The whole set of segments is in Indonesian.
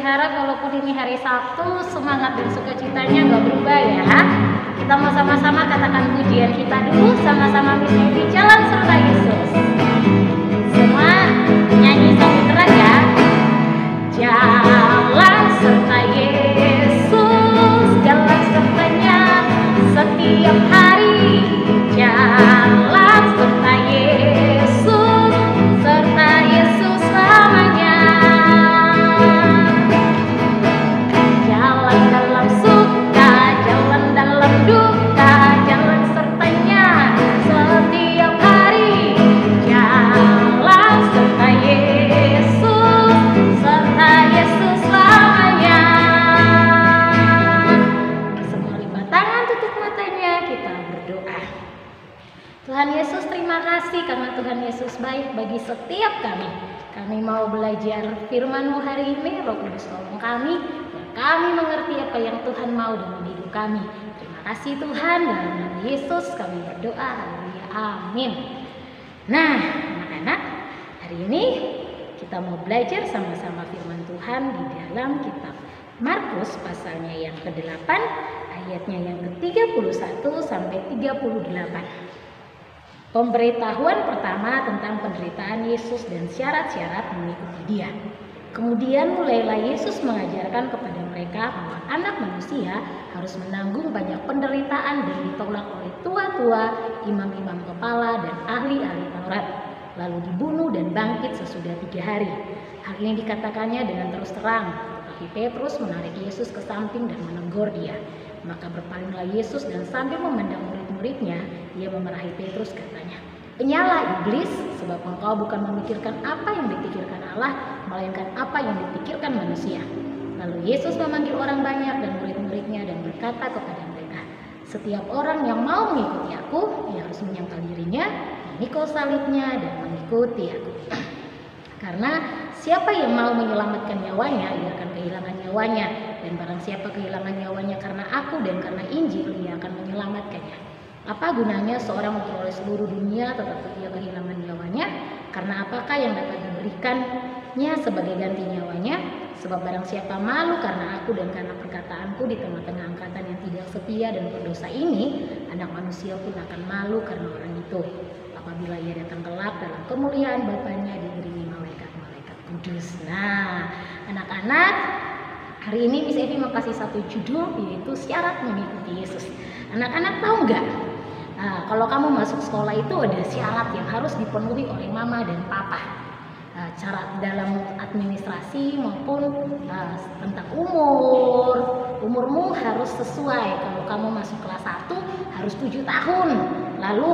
harap walaupun ini hari Sabtu, semangat dan sukacitanya gak berubah ya. Kita mau sama-sama katakan pujian kita dulu, sama-sama Miss Evi, jalan serta Yesus. Semua nyanyi sambil terang ya. Jalan serta Yesus, jalan sertanya setiap hari. Jalan serta Yesus, serta Yesus selamanya. Jalan dalam suka, jalan dalam duka, jalan sertanya setiap hari. Jalan serta Yesus, serta Yesus selamanya. Semua lipat tangan, tutup matanya, kita berdoa. Tuhan Yesus, terima kasih karena Tuhan Yesus baik bagi setiap kami. Kami mau belajar firman-Mu hari ini. Roh Kudus tolong kami, biar kami mengerti apa yang Tuhan mau dalam hidup kami. Terima kasih Tuhan, dalam nama Yesus kami berdoa. Haleluya, amin. Nah, anak-anak, hari ini kita mau belajar sama-sama firman Tuhan di dalam kitab Markus pasalnya yang ke-8, ayatnya yang ke-31 sampai 38. Pemberitahuan pertama tentang penderitaan Yesus dan syarat-syarat mengikuti Dia. Kemudian mulailah Yesus mengajarkan kepada mereka bahwa anak manusia harus menanggung banyak penderitaan dan ditolak oleh tua-tua, imam-imam kepala, dan ahli-ahli Taurat, lalu dibunuh dan bangkit sesudah 3 hari. Hal ini dikatakannya dengan terus terang, tetapi Petrus menarik Yesus ke samping dan menegur Dia. Maka berpalinglah Yesus dan sambil memandang murid-muridnya, Ia memarahi Petrus, katanya, "Penyalah iblis, sebab engkau bukan memikirkan apa yang dipikirkan Allah, melainkan apa yang dipikirkan manusia." Lalu Yesus memanggil orang banyak dan murid-muridnya dan berkata kepada mereka, "Setiap orang yang mau mengikuti aku, ia harus menyangkal dirinya, memikul salibnya dan mengikuti aku. Karena siapa yang mau menyelamatkan nyawanya, ia akan kehilangan nyawanya. Dan barang siapa kehilangan nyawanya karena aku dan karena Injil, ia akan menyelamatkannya. Apa gunanya seorang memperoleh seluruh dunia tetapi ia kehilangan nyawanya? Karena apakah yang dapat diberikannya sebagai ganti nyawanya? Sebab barang siapa malu karena aku dan karena perkataanku di tengah-tengah angkatan yang tidak setia dan berdosa ini, anak manusia pun akan malu karena orang itu, apabila ia datang kelak dalam kemuliaan Bapanya diiringi malaikat-malaikat kudus." Nah, anak-anak, hari ini Miss Evi mau kasih satu judul, yaitu syarat mengikuti Yesus. Anak-anak tahu nggak? Nah, kalau kamu masuk sekolah itu ada syarat yang harus dipenuhi oleh mama dan papa. Cara dalam administrasi maupun tentang umurmu harus sesuai. Kalau kamu masuk kelas 1 harus 7 tahun. Lalu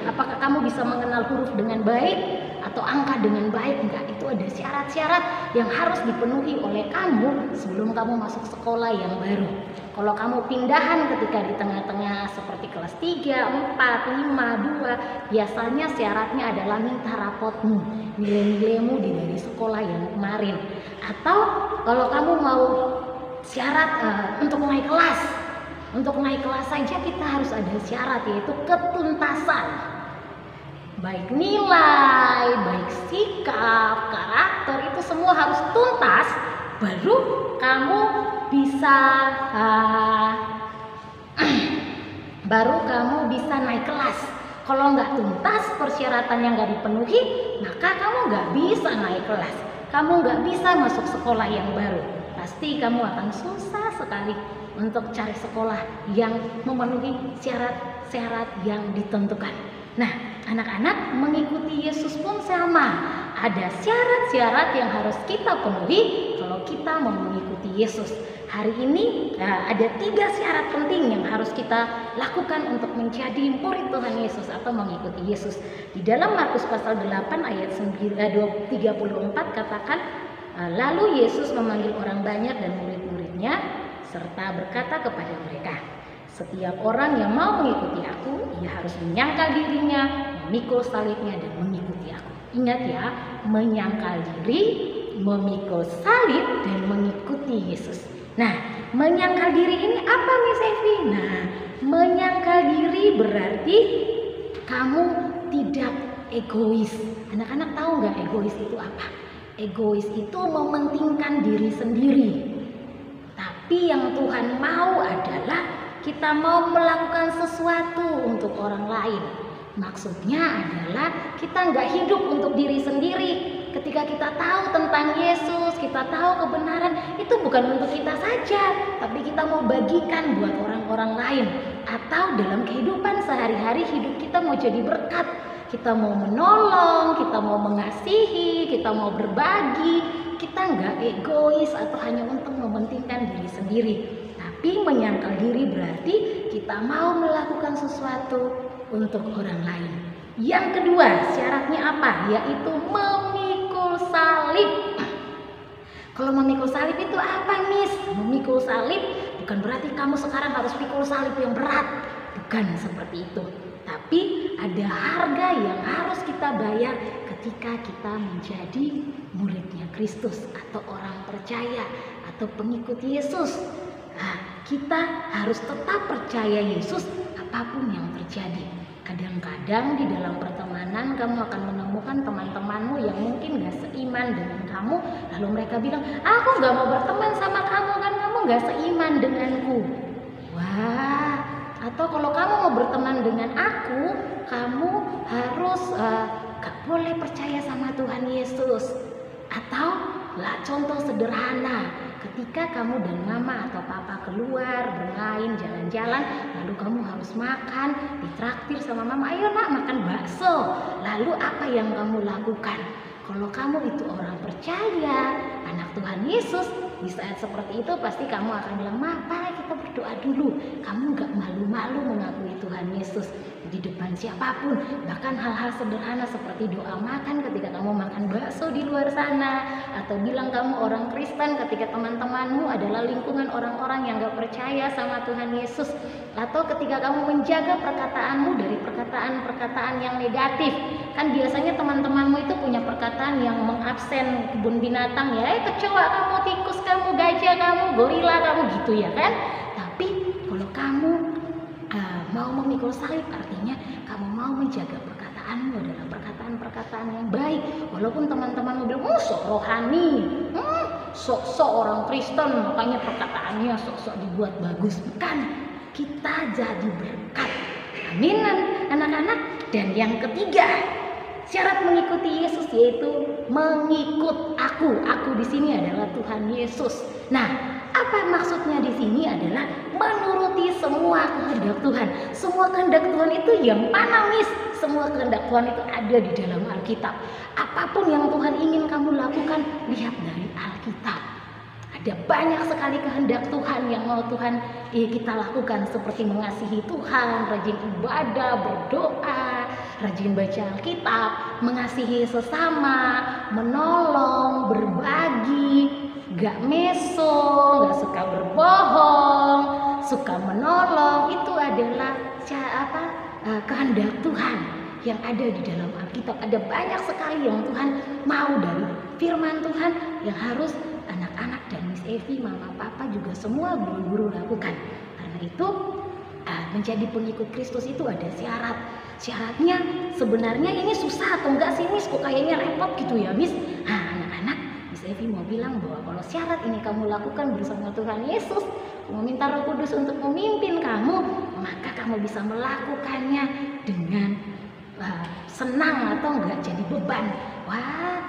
apakah kamu bisa mengenal huruf dengan baik atau angka dengan baik? Enggak, itu ada syarat-syarat yang harus dipenuhi oleh kamu sebelum kamu masuk sekolah yang baru. Kalau kamu pindahan ketika di tengah-tengah seperti kelas 3, 4, 5, 2, biasanya syaratnya adalah minta rapotmu, nilai-nilaimu dari sekolah yang kemarin. Atau kalau kamu mau syarat untuk naik kelas, saja kita harus ada syarat, yaitu ketuntasan. Baik nilai, baik sikap, karakter, itu semua harus tuntas, baru kamu bisa naik kelas. Kalau nggak tuntas, persyaratan yang nggak dipenuhi, maka kamu nggak bisa naik kelas. Kamu nggak bisa masuk sekolah yang baru. Pasti kamu akan susah sekali untuk cari sekolah yang memenuhi syarat-syarat yang ditentukan. Nah, anak-anak, mengikuti Yesus pun sama. Ada syarat-syarat yang harus kita penuhi kalau kita mau mengikuti Yesus. Hari ini ada 3 syarat penting yang harus kita lakukan untuk menjadi murid Tuhan Yesus atau mengikuti Yesus. Di dalam Markus pasal 8 ayat 34 katakan, lalu Yesus memanggil orang banyak dan murid-muridnya serta berkata kepada mereka, "Setiap orang yang mau mengikuti aku, ia harus menyangkal dirinya, memikul salibnya dan mengikuti aku." Ingat ya, menyangkal diri, memikul salib dan mengikuti Yesus. Nah, menyangkal diri ini apa, Miss Evi? Nah, menyangkal diri berarti kamu tidak egois. Anak-anak tahu nggak egois itu apa? Egois itu mementingkan diri sendiri. Tapi yang Tuhan mau adalah kita mau melakukan sesuatu untuk orang lain. Maksudnya adalah kita nggak hidup untuk diri sendiri. Ketika kita tahu tentang Yesus, kita tahu kebenaran, itu bukan untuk kita saja, tapi kita mau bagikan buat orang-orang lain. Atau dalam kehidupan sehari-hari hidup kita mau jadi berkat. Kita mau menolong, kita mau mengasihi, kita mau berbagi. Kita nggak egois atau hanya untuk mementingkan diri sendiri. Tapi menyangkal diri berarti kita mau melakukan sesuatu untuk orang lain. Yang kedua, syaratnya apa? Yaitu memikul salib. Kalau memikul salib itu apa, Miss? Memikul salib bukan berarti kamu sekarang harus pikul salib yang berat. Bukan seperti itu. Tapi ada harga yang harus kita bayar ketika kita menjadi muridnya Kristus atau orang percaya atau pengikut Yesus. Nah, kita harus tetap percaya Yesus apapun yang terjadi. Kadang-kadang di dalam pertemanan kamu akan menemukan teman-temanmu yang mungkin gak seiman dengan kamu. Lalu mereka bilang, aku gak mau berteman sama kamu, kan kamu gak seiman denganku. Wah, atau kalau kamu mau berteman dengan aku, kamu harus gak boleh percaya sama Tuhan Yesus. Atau lah contoh sederhana, ketika kamu dan mama atau papa keluar bermain jalan-jalan, lalu kamu harus makan, ditraktir sama mama, ayo nak makan bakso. Lalu apa yang kamu lakukan? Kalau kamu itu orang percaya, anak Tuhan Yesus, di saat seperti itu pasti kamu akan bilang, "Ma, kita berdoa dulu." Kamu gak malu-malu mengakui Tuhan Yesus di depan siapapun. Bahkan hal-hal sederhana seperti doa makan ketika kamu makan bakso di luar sana, atau bilang kamu orang Kristen ketika teman-temanmu adalah lingkungan orang-orang yang gak percaya sama Tuhan Yesus, atau ketika kamu menjaga perkataanmu dari perkataan-perkataan yang negatif. Kan biasanya teman-temanmu itu punya perkataan yang mengabsen kebun binatang, ya, kecoa kamu, tikus kamu, gajah kamu, gorila kamu, gitu ya kan. Tapi kalau kamu mau memikul salib, artinya kamu mau menjaga perkataanmu adalah perkataan-perkataan yang baik. Walaupun teman-temanmu bilang, sok rohani, sok-sok orang Kristen, makanya perkataannya sok-sok dibuat bagus. Bukan, kita jadi berkat. Amin, anak-anak. Dan yang ketiga, syarat mengikuti Yesus yaitu mengikut aku. Aku di sini adalah Tuhan Yesus. Nah, apa maksudnya di sini adalah menuruti semua kehendak Tuhan. Semua kehendak Tuhan itu yang mana, Miss? Semua kehendak Tuhan itu ada di dalam Alkitab. Apapun yang Tuhan ingin kamu lakukan, lihat dari Alkitab. Ada banyak sekali kehendak Tuhan yang mau Tuhan kita lakukan, seperti mengasihi Tuhan, rajin ibadah, berdoa, rajin baca Alkitab, mengasihi sesama, menolong, berbagi, gak meso, gak suka berbohong, suka menolong. Itu adalah kehendak Tuhan yang ada di dalam Alkitab. Ada banyak sekali yang Tuhan mau dari firman Tuhan yang harus anak-anak dan Miss Evi, mama, papa, juga semua guru-guru lakukan. Karena itu menjadi pengikut Kristus itu ada syarat. Syaratnya sebenarnya ini susah atau enggak sih, Miss? Kok kayaknya repot gitu ya, Miss? Nah, anak-anak, Miss Evi mau bilang bahwa kalau syarat ini kamu lakukan bersama Tuhan Yesus, meminta Roh Kudus untuk memimpin kamu, maka kamu bisa melakukannya dengan senang atau enggak jadi beban. Wah,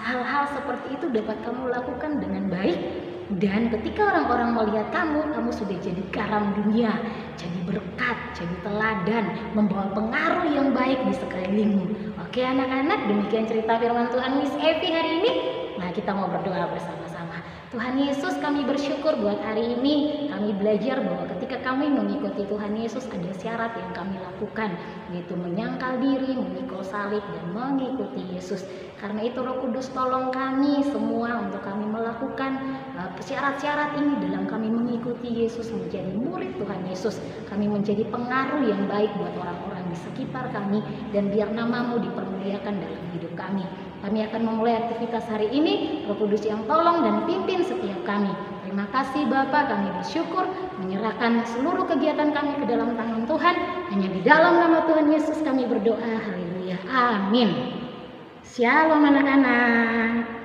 hal-hal seperti itu dapat kamu lakukan dengan baik. Dan ketika orang-orang melihat kamu sudah jadi garam dunia, jadi berkat, jadi teladan, membawa pengaruh yang baik di sekelilingmu. Oke anak-anak, demikian cerita firman Tuhan Miss Evi hari ini. Nah, kita mau berdoa bersama-sama. Tuhan Yesus, kami bersyukur buat hari ini. Kami belajar bahwa ketika kami mengikuti Tuhan Yesus ada syarat yang kami lakukan, yaitu menyangkal diri, memikul salib, dan mengikuti Yesus. Karena itu Roh Kudus tolong kami semua untuk kami melakukan syarat-syarat ini dalam kami mengikuti Yesus, menjadi murid Tuhan Yesus. Kami menjadi pengaruh yang baik buat orang-orang di sekitar kami, dan biar namamu dipermuliakan dalam hidup kami. Kami akan memulai aktivitas hari ini. Roh Kudus yang tolong dan pimpin setiap kami. Terima kasih Bapa, kami bersyukur menyerahkan seluruh kegiatan kami ke dalam tangan Tuhan. Hanya di dalam nama Tuhan Yesus kami berdoa. Haleluya. Amin. Shalom anak-anak.